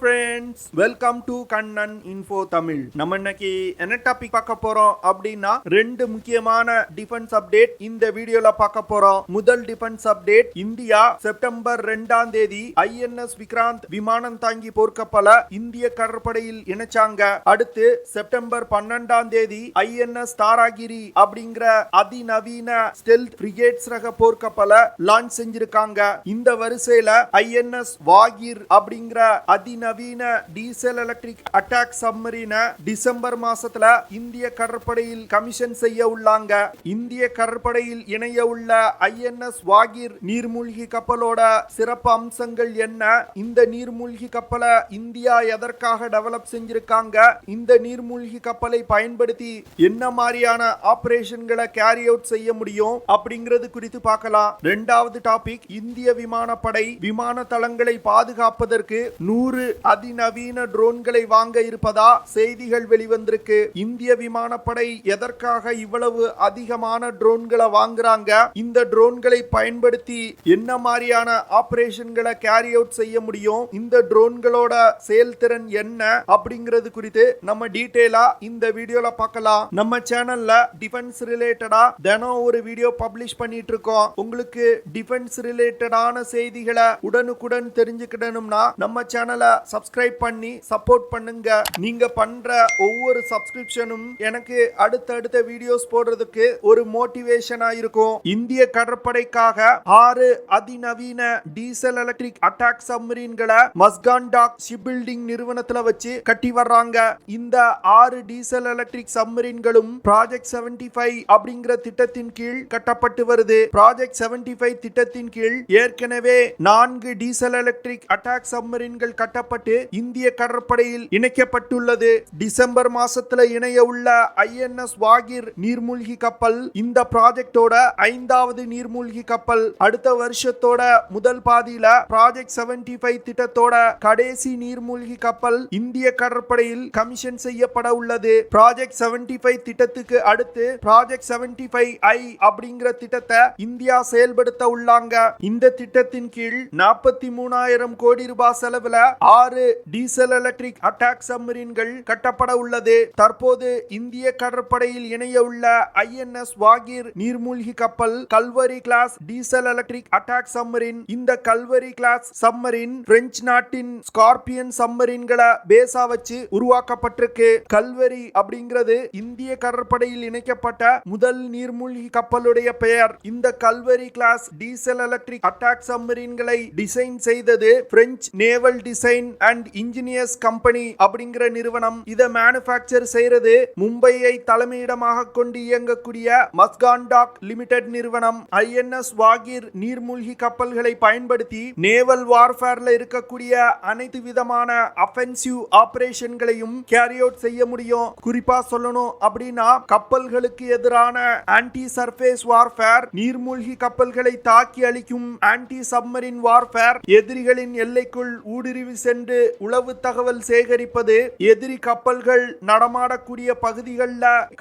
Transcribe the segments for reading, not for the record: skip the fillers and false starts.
Friends, welcome to Kannan info Tamil. நம்ம இன்னைக்கு என்ன டாபிக் பார்க்க போறோம் அப்படின்னா, ரெண்டு முக்கியமான டிஃபென்ஸ் அப்டேட் இந்த வீடியோல பார்க்க போறோம். முதல் டிஃபென்ஸ் அப்டேட், இந்தியா செப்டம்பர் 2ஆம் தேதி INS விக்ராந்த் விமானம் தாங்கி போர்க்கப்பலை இந்திய கடற்படையில் இணைச்சாங்க. அடுத்து செப்டம்பர் 12ஆம் தேதி INS தாராகிரி அப்படிங்கிற அதிநவீன ஸ்டெல்த் பிரிகேட்ஸ் ரக போர்க்கப்பலை லான்ச் செஞ்சிருக்காங்க. இந்த வரிசையில INS வாகிர் அப்படிங்கிற அதிநவீன டீசல் எலக்ட்ரிக் அட்டாக் சப்மரீனை டிசம்பர் மாசத்துல இந்திய கடற்படையில் கமிஷன் செய்ய உள்ளாங்க. இந்திய கடற்படையில் இணைய உள்ள INS வாகிர் நீர்மூழ்கி கப்பலோட சிறப்பு அம்சங்கள் என்ன, இந்த நீர்மூழ்கி கப்பலை இந்தியா எதற்காக டெவலப் செஞ்சிருக்காங்க, இந்த நீர்மூழ்கி கப்பலை பயன்படுத்தி என்ன மாதிரியான ஆபரேஷன்களை கேரி அவுட் செய்ய முடியும் அப்படிங்கிறது குறித்து பார்க்கலாம். இரண்டாவது டாபிக், இந்திய விமானப்படை விமான தளங்களை பாதுகாப்பதற்கு 100 அதிநவீன ட்ரோன்களை வாங்க இருப்பதா செய்திகள் வெளிவந்திருக்கு. இந்திய விமானப்படை எதற்காக இவ்வளவு அதிகமான ட்ரோன்களை வாங்குறாங்க, இந்த ட்ரோன்களை பயன்படுத்தி என்ன மாதிரியான ஆபரேஷன்களை கேரி அவுட் செய்ய முடியும், இந்த ட்ரோன்களோட செயல்திறன் என்ன அப்படிங்கிறது குறித்து நம்ம டீடைலா இந்த வீடியோல பார்க்கலாம். நம்ம சேனல்ல டிஃபென்ஸ் ரிலேட்டடா தினம் ஒரு வீடியோ பப்ளிஷ் பண்ணிட்டு இருக்கோம். உங்களுக்கு டிஃபென்ஸ் ரிலேட்டடான செய்திகளை உடனுக்குடன் தெரிஞ்சுக்கிடணும்னா நம்ம சேனலை சப்ஸ்கிரைப் பண்ணி சப்போர்ட் பண்ணுங்க. நீங்க பண்ற ஒவ்வொரு சப்ஸ்கிரிப்ஷனும் எனக்கு அடுத்தடுத்த வீடியோஸ் போடுறதுக்கு ஒரு மோட்டிவேஷனா இருக்கும். இந்திய கடற்படைக்காக 6 அதிநவீன டீசல் எலக்ட்ரிக் அட்டாக் சப்மரீன்களை மஸ்கான் டாக் ஷிப் பில்டிங் நிறுவனத்துல வச்சு கட்டி வர்றாங்க. இந்த 6 டீசல் எலக்ட்ரிக் சப்மரீன்களும் ப்ராஜெக்ட் 75 அப்படிங்கிற திட்டத்தின் கீழ் கட்டப்பட்டு வருது. ப்ராஜெக்ட் 75 திட்டத்தின் கீழ் ஏற்கனவே 4 டீசல் எலக்ட்ரிக் அட்டாக் சப்மரீன்கள் கட்டப்பட்டு இந்திய கடற்படையில் இணைக்கப்பட்டுள்ளது. டிசம்பர் மாசத்துல இணைய உள்ள INS வாகிர் நீர்மூழ்கி கப்பல் இந்த ப்ராஜெக்டோட 5வது நீர்மூழ்கி கப்பல். அடுத்த வருஷத்தோட முதல் பாதியில ப்ராஜெக்ட் 75 திட்டத்தோட கடைசி நீர்மூழ்கி கப்பல் இந்திய கடற்படையில் கமிஷன் செய்யப்பட உள்ளது. ப்ராஜெக்ட் 75 திட்டத்துக்கு அடுத்து ப்ராஜெக்ட் 75I அப்படிங்கிற திட்டத்தை இந்தியா செயல்படுத்த உள்ளாங்க. இந்த திட்டத்தின் கீழ் 43,000 கோடி ரூபாய் செலவுல 6 டீசல் எலக்ட்ரிக் அட்டாக் சப்மரீன்கள் கட்டப்பட உள்ளது. தற்போது இந்திய கடற்படையில் இணைய உள்ள INS வாகிர் நீர்மூழ்கி கப்பல் Kalvari class diesel electric attack submarine. இந்த கல்வரி கிளாஸ் சப்மரீன் பிரெஞ்சு நாட்டின் ஸ்கார்பியன் சப்மரீன்களை பேஸா வச்சு உருவாக்கப்பட்டிருக்கு. கல்வரி அப்படிங்கிறது இந்திய கடற்படையில் இணைக்கப்பட்ட முதல் நீர்மூழ்கி கப்பலுடைய பெயர். இந்த Kalvari class diesel electric attack சப்மரீன்களை டிசைன் செய்தது French naval design and engineers company அப்படிங்கிற நிறுவனம். இதை மேனுஃபேக்சர் செய்யறது மும்பையை தலைமையிடமாக கொண்டு இயங்கக்கூடிய மஸ்கான் டாக் லிமிடெட் நிறுவனம். INS வாகிர் நீர்மூழ்கி கப்பல்களை பயன்படுத்தி நேவல் வார்ஃபேர்ல இருக்கக்கூடிய அனைத்து விதமான அஃபென்சிவ் ஆபரேஷன்களையும் கேரி அவுட் செய்ய முடியும். குறிப்பா சொல்லணும் அப்படின்னா, கப்பல்களுக்கு எதிரான ஆன்டி சர்ஃபேஸ் வார்ஃபேர், நீர்மூழ்கி கப்பல்களை தாக்கி அழிக்கும் ஆன்டி சப்மரீன் வார்ஃபேர், எதிரிகளின் எல்லைக்குள் ஊடுருவி சென்று உளவு தகவல் சேகரிப்பது, எதிரி கப்பல்கள் நடமாடக்கூடிய பகுதிகளில்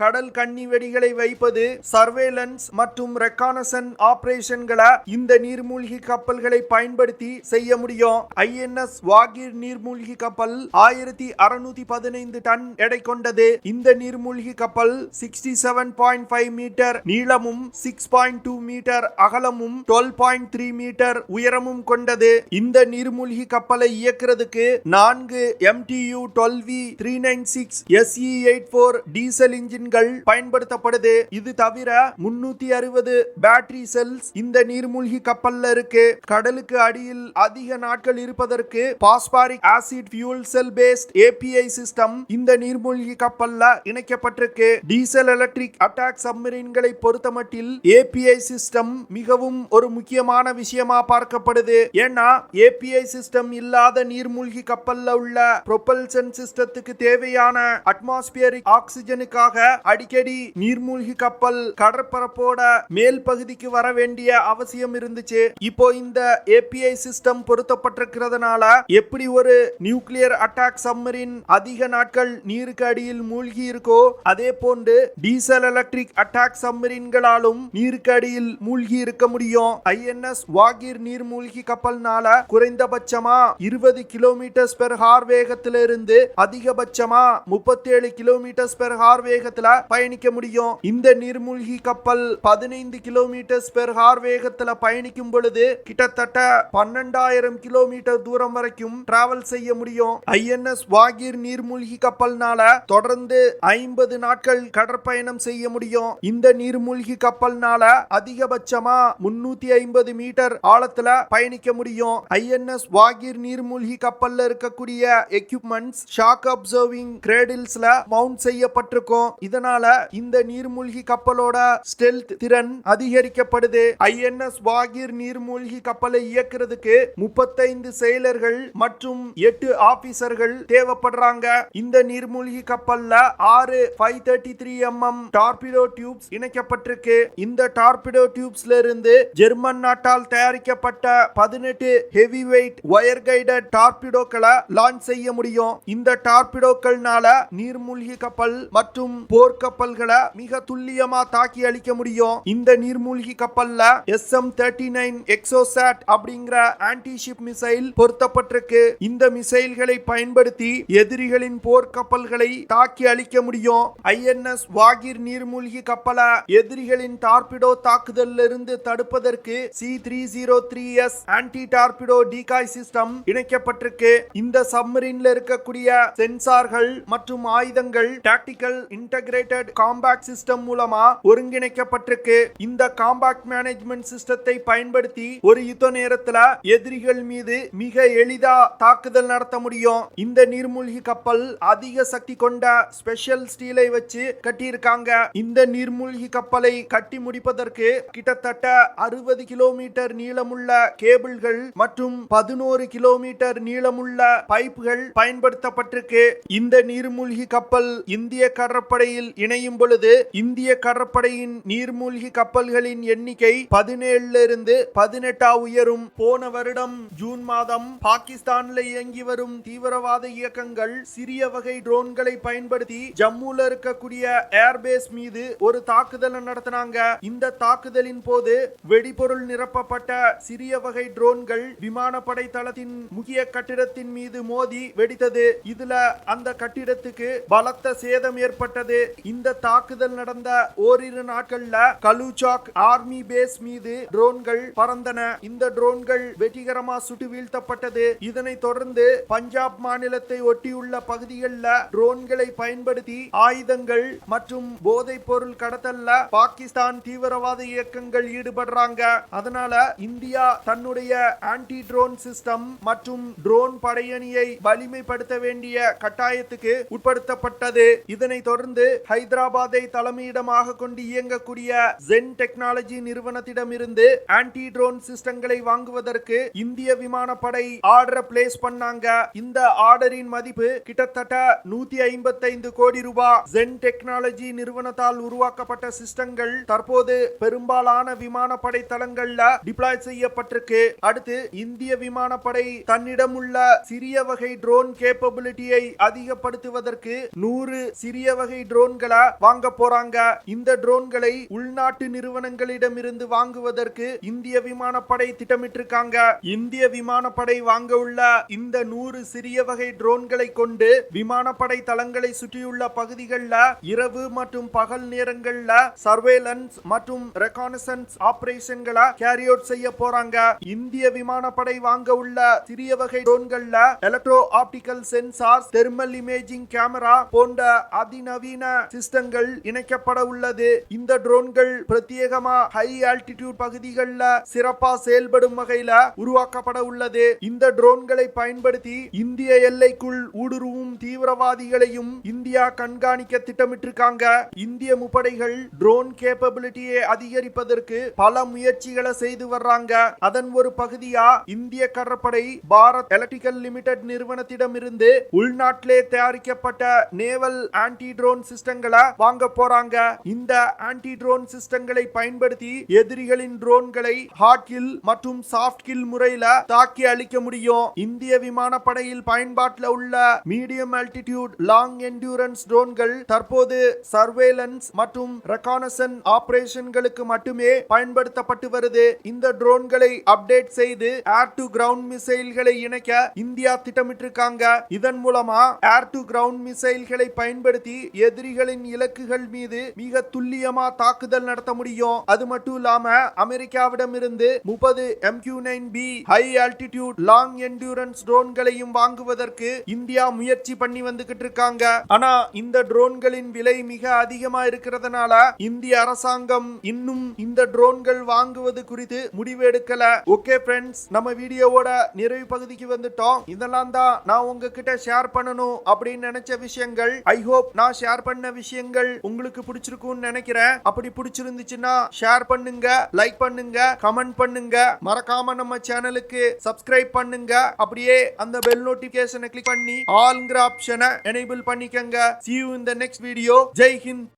கடல் கண்ணி வெடிகளை வைப்பது, சர்வேலன்ஸ் மற்றும் ரெக்கானசன்ஸ் ஆபரேஷன்களை இந்த நீர்மூழ்கி கப்பல்களை பயன்படுத்தி செய்ய முடியும். INS வாகிர் நீர்மூழ்கி கப்பல் 1615 டன் எடை கொண்டது. இந்த நீர்மூழ்கி கப்பல் 67.5 மீட்டர் நீளமும் 6.2 மீட்டர் அகலமும் 12.3 மீட்டர் உயரமும் கொண்டது. இந்த நீர்மூழ்கி கப்பலை இயக்குறதுக்கு 4 MTU 12V396 SE84 டீசல் இன்ஜின்கள் பயன்படுத்தப்படுது. இது தவிர 360 பேட்டரி செல்ஸ் இந்த நீர்மூழ்கி கப்பல்ல இருக்கு. கடலுக்கு அடியில் அதிக நாட்கள் இருப்பதற்கு phosphoric acid fuel cell based API system இந்த நீர்மூழ்கி கப்பல்ல இணைக்கப்பட்டிருக்கு. டீசல் எலக்ட்ரிக் அட்டாக் சப்மரீன்களை பொறுத்தமட்டில் API சிஸ்டம் மிகவும் ஒரு முக்கியமான விஷயமா பார்க்கப்படுது. ஏன்னா API சிஸ்டம் இல்லாத நீர்மூழ்கி கப்பல்ல உள்ள ப்ரொபல்ஷன் சிஸ்டத்துக்கு தேவையான அட்மாஸ்பியரிக் ஆக்சிஜனுக்காக அடிக்கடி நீர்மூழ்கி கப்பல் கடற்பரப்போட மேல் பகுதிக்கு வர வேண்டிய அவசியம் இருந்துச்சு. இப்போ இந்த API சிஸ்டம் பொருத்தப்பட்டிருக்கிறதுனால எப்படி ஒரு நியூக்ளியர் அட்டாக் சப்மரீன் அதிக நாட்கள் நீருக்கு அடியில் மூழ்கி இருக்கோ, அதே போன்று டீசல் எலக்ட்ரிக் அட்டாக் சப்மரீன்களாலும் நீருக்கு அடியில் மூழ்கி இருக்க முடியும். INS வாகிர் நீர்மூழ்கி கப்பல்னால குறைந்தபட்சமா 20 கிலோ கிலோமீட்டர் பெர் ஹார் வேகத்திலிருந்து அதிகபட்சமா 37 கிலோமீட்டர் பெர் ஹார் வேகத்துல பயணிக்க முடியும். இந்த நீர்மூழ்கி கப்பல் 15 கிலோமீட்டர் பெர் ஹார் வேகத்துல பயணிக்கும் பொழுது கிட்டத்தட்ட 12,000 கிலோமீட்டர் தூரம் வரைக்கும் டிராவல் செய்ய முடியும். INS வாகிர் நீர்மூழ்கி கப்பல்னால தொடர்ந்து 50 நாட்கள் கடற்பயணம் செய்ய முடியும். இந்த நீர்மூழ்கி கப்பல்னால அதிகபட்சமா 350 மீட்டர் ஆழத்துல பயணிக்க முடியும். INS வாகிர் நீர்மூழ்கி கப்பல்ல இருக்கக்கூடிய எக்யூப்மெண்ட்ஸ் ஷாக் அப்சர்விங் கிரேடில்ஸ்ல மவுண்ட் செய்யப்பட்டிருக்கும். இதனால இந்த நீர்மூழ்கி கப்பலோட ஸ்டெல்த் திறன் அதிகரிக்கப்படுது. INS வாகிர் நீர்மூழ்கி கப்பலை இயக்குறதுக்கு 35 செயலர்கள் மற்றும் 8 ஆபீசர்கள் தேவைப்படுறாங்க. இந்த நீர்மூழ்கி கப்பல்ல 6 533 mm டார்பிடோ டியூப்ஸ் இணைக்கப்பட்டிருக்கு. இந்த டார்பிடோ டியூப்ஸ்ல இருந்து ஜெர்மன் நாட்டால் தயாரிக்கப்பட்ட 18 ஹெவி வெயிட் வயர் கைடட் டார்பிடோக்களை லான்ச் செய்ய முடியும். இந்த டார்பிடோக்கள்னால நீர்மூழ்கி கப்பல் மற்றும் போர்க்கப்பல்களை மிக துல்லியமா தாக்கி அழிக்க முடியும். இந்த நீர்மூழ்கி கப்பல்ல SM-39 எக்ஸோசாட் அப்படிங்கிற ஆன்டி ஷிப் மிசைல் பொருத்தப்பட்டிருக்கு. இந்த மிசைல்களை பயன்படுத்தி எதிரிகளின் போர்க்கப்பல்களை தாக்கி அழிக்க முடியும். INS வாகிர் நீர்மூழ்கி கப்பலை எதிரிகளின் டார்பிடோ தாக்குதலில் இருந்து தடுப்பதற்கு C-303S anti torpedo decoy system இணைக்கப்பட்டிருக்கு. இந்த சப்மரீன்ல இருக்கக்கூடிய சென்சார்கள் மற்றும் ஆயுதங்கள் டாக்டிக்கல் இன்டகிரேட்டட் காம்பாக்ட் சிஸ்டம் மூலமா ஒருங்கிணைக்கப்பட்டிருக்கு. இந்த காம்பாக்ட் மேனேஜ்மெண்ட் சிஸ்டத்தை பயன்படுத்தி ஒரு யுத்த நேரத்துல எதிரிகள் மீது மிக எளிதா தாக்குதல் நடத்த முடியும். இந்த நீர்மூழ்கி கப்பல் அதிக சக்தி கொண்ட ஸ்பெஷல் ஸ்டீலை வச்சு கட்டியிருக்காங்க. இந்த நீர்மூழ்கி கப்பலை கட்டி முடிப்பதற்கு கிட்டத்தட்ட 60 கிலோமீட்டர் நீளமுள்ள கேபிள்கள் மற்றும் 11 கிலோமீட்டர் நீளமுள்ள பைப்புகள் பயன்படுத்தப்பட்டிருக்கு. இந்த நீர்மூழ்கி கப்பல் இந்திய கடற்படையில் இணையும் பொழுது இந்திய கடற்படையின் நீர்மூழ்கி கப்பல்களின் எண்ணிக்கை 17 இருந்து 18 உயரும். போன வருடம் ஜூன் மாதம் பாகிஸ்தானில் இயங்கி வரும் தீவிரவாத இயக்கங்கள் சிறிய வகை ட்ரோன்களை பயன்படுத்தி ஜம்முல இருக்கக்கூடிய ஏர்பேஸ் மீது ஒரு தாக்குதல் நடத்தினாங்க. இந்த தாக்குதலின் போது வெடிபொருள் நிரப்பப்பட்ட சிறிய வகை ட்ரோன்கள் விமானப்படை தளத்தின் முக்கிய கட்டிடத்தின் மீது மோதி வெடித்தது. இதுல அந்த கட்டிடத்துக்கு பலத்த சேதம் ஏற்பட்டது. இந்த தாக்குதல் நடந்த ஓரிரு நாட்கள்ல கலூச்சாக் ஆர்மி பேஸ் மீது ட்ரோன்கள் பறந்தன. இந்த ட்ரோன்கள் வெற்றிகரமா சுட்டு வீழ்த்தப்பட்டது. இதனை தொடர்ந்து பஞ்சாப் மாநிலத்தை ஒட்டியுள்ள பகுதிகளில் ட்ரோன்களை பயன்படுத்தி ஆயுதங்கள் மற்றும் போதைப் பொருள் கடத்தல்ல பாகிஸ்தான் தீவிரவாத இயக்கங்கள் ஈடுபடுறாங்க. அதனால இந்தியா தன்னுடைய ஆன்டி ட்ரோன் சிஸ்டம் மற்றும் ட்ரோன் படையணியை வலிமைப்படுத்த வேண்டிய கட்டாயத்துக்கு உட்படுத்தப்பட்டது. இதனை தொடர்ந்து ஹைதராபாத்தை தலைமையிடமாக கொண்டு இயங்கக்கூடிய ஜென் டெக்னாலஜி நிறுவனத்திடமிருந்து ஆன்டி ட்ரோன் சிஸ்டங்களை வாங்குவதற்கு இந்திய விமானப்படை ஆர்டர் பிளேஸ் பண்ணாங்க. இந்த ஆர்டரின் மதிப்பு கிட்டத்தட்ட 155 கோடி ரூபாய். ஜென் டெக்னாலஜி நிறுவனத்தால் உருவாக்கப்பட்ட சிஸ்டங்கள் தற்போது பெரும்பாலான விமானப்படை தளங்கள்ல டிப்ளாய் செய்யப்பட்டிருக்கு. அடுத்து இந்திய விமானப்படை தன்னிடம் உள்ள சிறிய வகை ட்ரோன் கேப்பபிலிட்டியை அதிகப்படுத்துவதற்கு 100 சிறிய வகை ட்ரோன்களை வாங்க போறாங்க. இந்த ட்ரோன்களை உள்நாட்டு நிறுவனங்களிடமிருந்து வாங்குவதற்கு இந்திய விமானப்படை திட்டமிட்டிருக்காங்க. இந்திய விமானப்படை வாங்க உள்ள இந்த 100 சிறிய வகை ட்ரோன்களை கொண்டு விமானப்படை தளங்களை சுற்றியுள்ள பகுதிகளில் இரவு மற்றும் பகல் நேரங்களில் சர்வேலன்ஸ் மற்றும் ரெகானசன்ஸ் ஆபரேஷன்களை கேரி அவுட் செய்ய போறாங்க. இந்திய விமானப்படை வாங்க உள்ள சிறிய வகை ட்ரோன்கள்ல electro optical sensors, thermal imaging camera போன்ற அதிநவீன சிஸ்டங்கள் இணைக்கப்பட உள்ளது. இந்த ட்ரோன்கள் பிரத்யேகமா ஹை ஆல்டிடியூட் பகுதிகளில் சிறப்பா செயல்படும் வகையில உருவாக்கப்பட உள்ளது. இந்த ட்ரோன்களை பயன்படுத்தி இந்திய எல்லைக்குள் ஊடுருவும் தீவிரவாதிகளையும் இந்தியா கண்காணிக்க திட்டமிட்டிருக்காங்க. இந்திய முப்படைகள் ட்ரோன் கேப்பபிலிட்டியை அதிகரிப்பதற்கு பல முயற்சிகளை செய்து வர்றாங்க. அதன் ஒரு பகுதியா இந்திய கடற்படை பாரத் எலக்ட்ரிக்கல் லிமிடெட் நிறுவனத்திடமிருந்து உள்நாட்டிலே தயாரிக்கப்பட்ட நேவல் ஆன்டி ட்ரோன் சிஸ்டங்களை வாங்க போறாங்க. இந்த ஆன்டி ட்ரோன் சிஸ்டங்களை பயன்படுத்தி எதிரிகளின் ட்ரோன்களை ஹார்ட் கில் மற்றும் சாஃப்ட் கில் முறையில தாக்கி அழிக்க முடியும். இந்திய விமானப்படையில் பயன்பாட்டில் உள்ள மீடியம் ஆல்டிடியூட் லாங் என்டியூரன்ஸ் ட்ரோன்கள் தற்போது சர்வேலன்ஸ் மற்றும் ரெகானசன் ஆபரேஷன்களுக்கு மட்டுமே பயன்படுத்தப்பட்டு வருது. இந்த ட்ரோன்களை அப்டேட் செய்து ஏர் டு கிரவுண்ட் மிசைல்களை இணைக்க இந்தியா திட்டமிட்டு இருக்காங்க. இதன் மூலமா ஏர் டு கிரவுண்ட் மிசைல்களை பயன்படுத்தி எதிரிகளின் இலக்குகள் மீது மிக துல்லியமா தாக்குதல் நடத்த முடியும். அது மட்டும் இல்லாம அமெரிக்காவிடம் இருந்து 30 MQ-9B high altitude long endurance ட்ரோன்களையும் வாங்குவதற்கு இந்தியா முயற்சி பண்ணி வந்துகிட்டு இருக்காங்க. ஆனா இந்த ட்ரோன்களின் விலை மிக அதிகமா இருக்கிறதுனால இந்திய அரசாங்கம் இன்னும் இந்த ட்ரோன்கள் வாங்குவது குறித்து முடிவு எடுக்கல. ஓகே ஃப்ரெண்ட்ஸ், நம்ம வீடியோவோட நிறைவு பகுதிக்கு வந்துட்டோம். இதெல்லாம் தான் நான் உங்ககிட்ட ஷேர் பண்ணணும் அப்படின்னு நினைச்ச விஷயங்கள். ஐ ஹோப் நான் ஷேர் பண்ண விஷயங்கள் உங்களுக்கு பிடிச்சிருக்கும்னு நினைக்கிறேன். அப்படி பிடிச்சிருந்துச்சுன்னா ஷேர் பண்ணுங்க, லைக் பண்ணுங்க, கமெண்ட் பண்ணுங்க. மறக்காம நம்ம சேனலுக்கு சப்ஸ்கிரைப் பண்ணுங்க. அப்படியே அந்த பெல் நோட்டிபிகேஷனை கிளிக் பண்ணி ஆல்ங்கிற ஆப்ஷனை எனேபிள் பண்ணிக்கங்க. See you in the next video. Jai Hind.